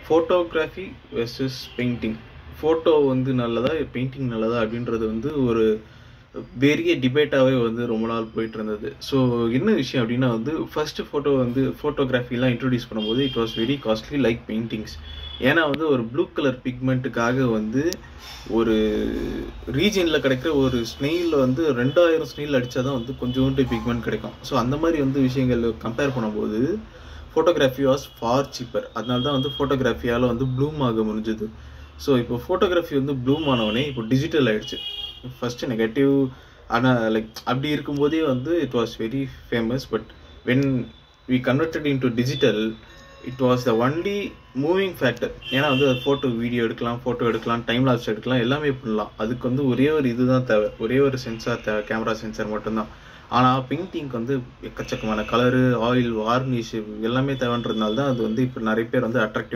Photography versus painting. Photo வந்து நல்லதா, painting நல்லதா அப்படின்றது வந்து ஒரு பெரிய டிபேட்டாகவே வந்து ரொம்ப நாள் போயிட்டு இருந்தது. ஸோ என்ன விஷயம் அப்படின்னா வந்து ஃபர்ஸ்ட் ஃபோட்டோகிராஃபிலாம் இன்ட்ரடியூஸ் பண்ணும்போது it was very costly like paintings. ஏன்னா வந்து ஒரு ப்ளூ கலர் பிக்மெண்ட்டுக்காக வந்து ஒரு ரீஜனில் கிடைக்கிற ஒரு ஸ்னெயிலில் வந்து 2000 ஸ்னெயில் அடித்தா தான் வந்து கொஞ்சோண்டு பிக்மெண்ட் கிடைக்கும். ஸோ அந்த மாதிரி வந்து விஷயங்கள் கம்பேர் பண்ணும்போது ஃபோட்டோகிராஃபி வாஸ் ஃபார் சீப்பர். அதனால தான் வந்து ஃபோட்டோகிராஃபியால் வந்து ப்ளூம் ஆக முடிஞ்சது. ஸோ இப்போ ஃபோட்டோகிராஃபி வந்து ப்ளூம் ஆனவொடனே இப்போ டிஜிட்டல் ஆகிடுச்சு. ஃபஸ்ட்டு நெகட்டிவ், ஆனால் லைக் அப்படி இருக்கும்போதே வந்து it was very famous. But when we converted into digital it was the only moving factor. ஏன்னா வந்து வீடியோ எடுக்கலாம், ஃபோட்டோ எடுக்கலாம், டைம் லாப்ஸ் எடுக்கலாம், எல்லாமே பண்ணலாம். அதுக்கு வந்து ஒரே ஒரு இதுதான் தேவை, ஒரே ஒரு சென்சார் தேவை, கேமரா சென்சார் மட்டும்தான். ஆனால் பெயிண்டிங்க்கு வந்து எக்கச்சக்கமான கலரு, ஆயில், வார்னிஷ் எல்லாமே தேவைன்றதுனால தான் அது வந்து இப்போ நிறைய பேர் வந்து அட்ராக்டிவ்